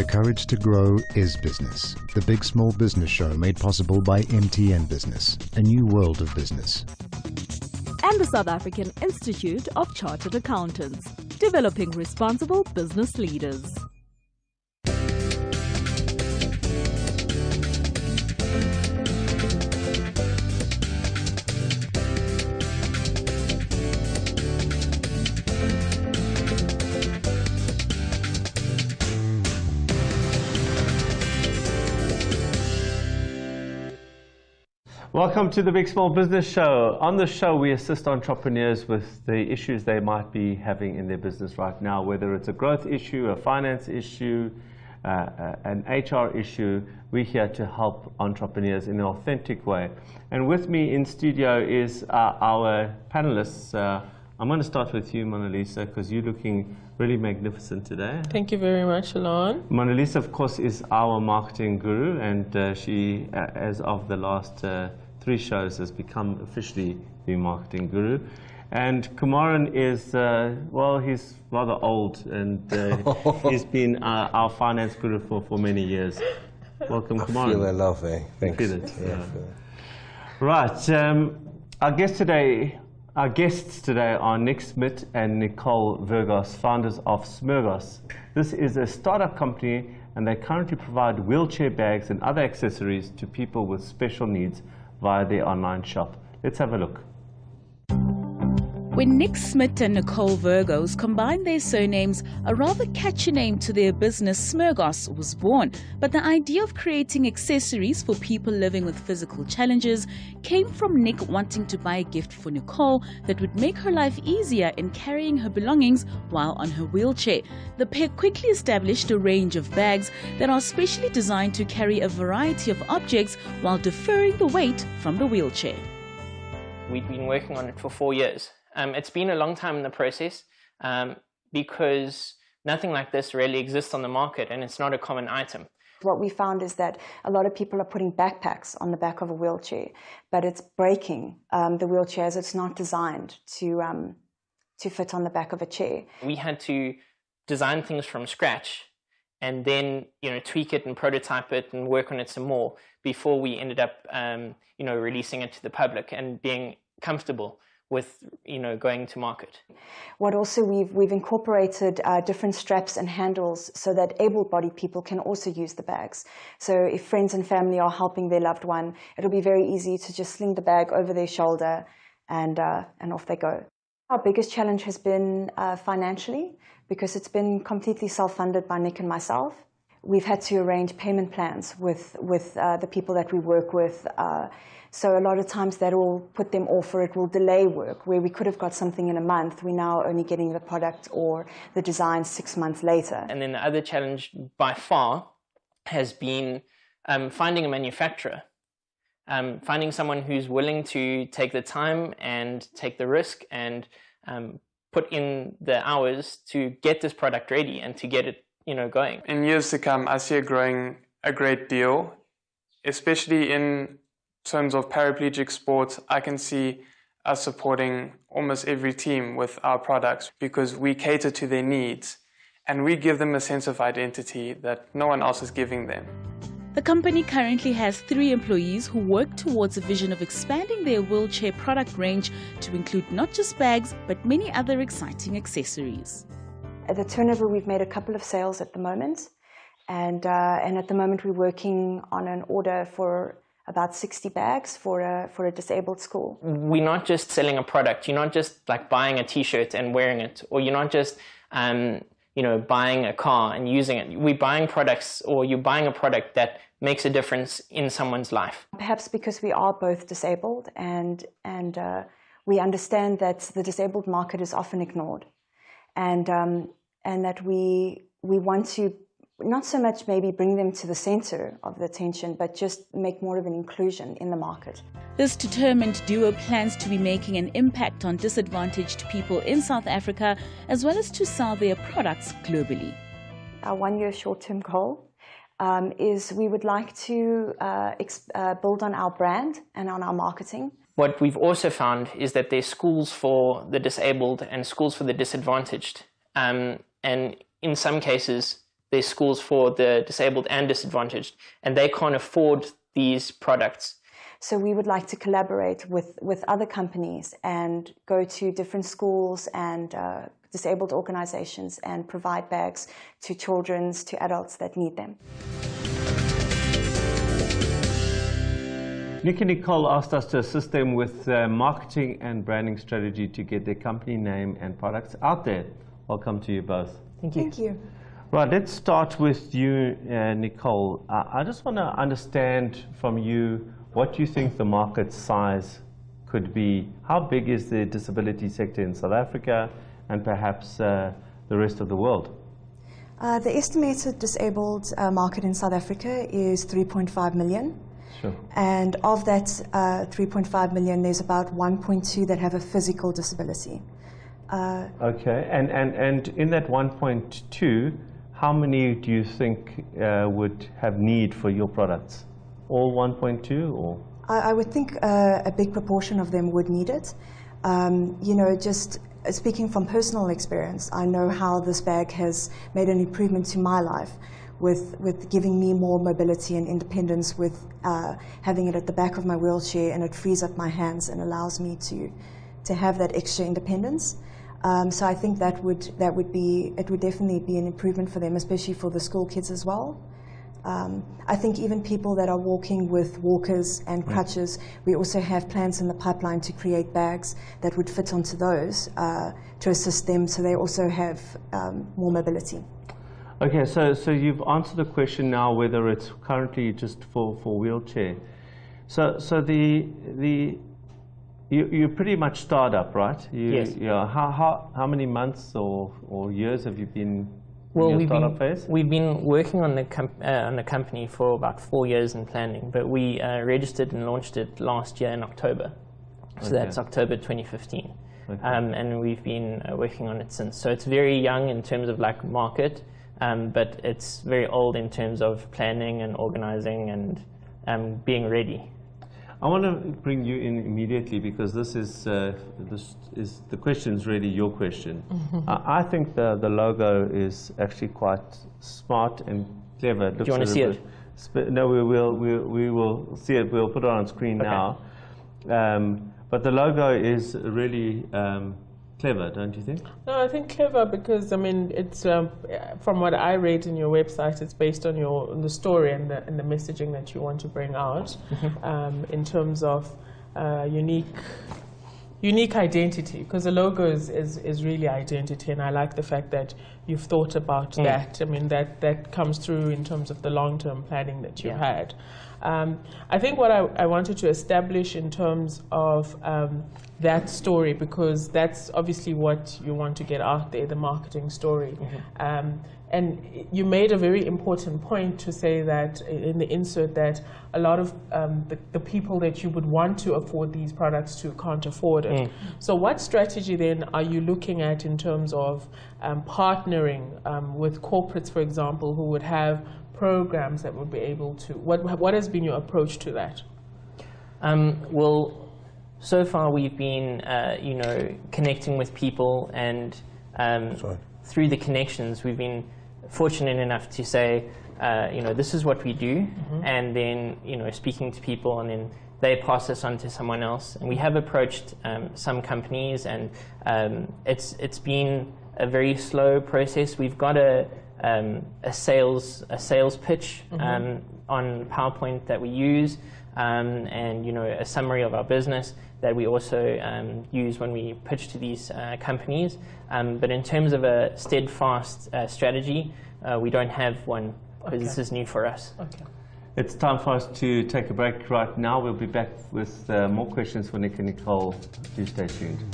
The courage to grow is business. The Big Small Business Show made possible by MTN Business, a new world of business. And the South African Institute of Chartered Accountants, developing responsible business leaders. Welcome to the Big Small Business Show. On this show, we assist entrepreneurs with the issues they might be having in their business right now, whether it's a growth issue, a finance issue, an HR issue. We're here to help entrepreneurs in an authentic way. And with me in studio is our panelists. I'm going to start with you, Mona Lisa, because you're looking really magnificent today. Thank you very much, Alon. Mona Lisa, of course, is our marketing guru, and she, as of the last 3 shows, has become officially the marketing guru. And Kumaran is, well, he's rather old, and he's been our finance guru for many years. Welcome, Kumaran. I feel it, love it. Thanks. Feel it. Yeah. Right. Our guests today are Smit and Nicole Vergos, founders of Smergos. This is a startup company, and they currently provide wheelchair bags and other accessories to people with special needs via their online shop. Let's have a look. When Smit and Nicole Vergos combined their surnames, a rather catchy name to their business, Smergos, was born. But the idea of creating accessories for people living with physical challenges came from Nick wanting to buy a gift for Nicole that would make her life easier in carrying her belongings while on her wheelchair. The pair quickly established a range of bags that are specially designed to carry a variety of objects while deferring the weight from the wheelchair. We've been working on it for 4 years. It's been a long time in the process because nothing like this really exists on the market, and it's not a common item. What we found is that a lot of people are putting backpacks on the back of a wheelchair, but it's breaking the wheelchair as it's not designed to fit on the back of a chair. We had to design things from scratch and then tweak it and prototype it and work on it some more before we ended up releasing it to the public and being comfortable with going to market. What also we've incorporated different straps and handles so that able-bodied people can also use the bags. So if friends and family are helping their loved one, it'll be very easy to just sling the bag over their shoulder and off they go. Our biggest challenge has been financially, because it's been completely self-funded by Nick and myself. We've had to arrange payment plans with the people that we work with. So a lot of times that will put them off, or it will delay work. Where we could have got something in a month, we're now only getting the product or the design 6 months later. And then the other challenge by far has been finding a manufacturer. Finding someone who's willing to take the time and take the risk and put in the hours to get this product ready and to get it going. In years to come, I see it growing a great deal, especially in terms of paraplegic sports. I can see us supporting almost every team with our products because we cater to their needs and we give them a sense of identity that no one else is giving them. The company currently has 3 employees who work towards a vision of expanding their wheelchair product range to include not just bags, but many other exciting accessories. At the turnover, we've made a couple of sales at the moment, and at the moment we're working on an order for about 60 bags for a disabled school. We're not just selling a product. You're not just like buying a t-shirt and wearing it, or you're not just buying a car and using it. We're buying products, or you're buying a product that makes a difference in someone's life. Perhaps because we are both disabled, and we understand that the disabled market is often ignored, and that we want to not so much maybe bring them to the center of the attention, but just make more of an inclusion in the market. This determined duo plans to be making an impact on disadvantaged people in South Africa, as well as to sell their products globally. Our 1-year short-term goal is we would like to build on our brand and on our marketing. What we've also found is that there's schools for the disabled and schools for the disadvantaged. And in some cases, there's schools for the disabled and disadvantaged, and they can't afford these products. So we would like to collaborate with other companies and go to different schools and disabled organizations and provide bags to children, to adults that need them. Nick and Nicole asked us to assist them with marketing and branding strategy to get their company name and products out there. Welcome to you both. Thank you. Thank you. Right, let's start with you, Nicole. I just want to understand from you what you think the market size could be. How big is the disability sector in South Africa and perhaps the rest of the world? The estimated disabled market in South Africa is 3.5 million. Sure. And of that 3.5 million, there's about 1.2 that have a physical disability. Okay, and in that 1.2, how many do you think would have need for your products? All 1.2 or? I would think a big proportion of them would need it. You know, just speaking from personal experience, I know how this bag has made an improvement to my life with giving me more mobility and independence, with having it at the back of my wheelchair, and it frees up my hands and allows me to have that extra independence. So I think it would definitely be an improvement for them, especially for the school kids as well. I think even people that are walking with walkers and crutches, we also have plans in the pipeline to create bags that would fit onto those to assist them, so they also have more mobility. Okay, so you've answered the question now whether it's currently just for wheelchair. So you're pretty much startup, right? Yes. Yeah. How many months or years have you been in your startup phase? We've been working on the company for about 4 years in planning, but we registered and launched it last year in October. So that's October 2015. Okay. And we've been working on it since. So it's very young in terms of like market, but it's very old in terms of planning and organizing and being ready. I want to bring you in immediately because this is the question's really your question. I think the logo is actually quite smart and clever. It looks. Do you want to see it? No, we will see it. We'll put it on screen now. But the logo is really clever, don't you think? No, I think clever because I mean it's from what I read in your website, it's based on the story and the messaging that you want to bring out in terms of unique identity, because the logo is really identity, and I like the fact that you've thought about that. I mean that comes through in terms of the long-term planning that you've had. I think what I wanted to establish in terms of that story, because that's obviously what you want to get out there, the marketing story. And you made a very important point to say that in the insert that a lot of the people that you would want to afford these products to can't afford it. So what strategy then are you looking at in terms of partnering with corporates, for example, who would have programs that would be able to, what has been your approach to that? Well, so far we've been, connecting with people, and through the connections we've been fortunate enough to say, this is what we do, and then, speaking to people, and then they pass us on to someone else. And we have approached some companies, and it's been a very slow process. We've got a sales pitch on PowerPoint that we use, and a summary of our business that we also use when we pitch to these companies. But in terms of a steadfast strategy, we don't have one, because this is new for us. Okay. It's time for us to take a break right now. We'll be back with more questions for Nick and Nicole. Please stay tuned.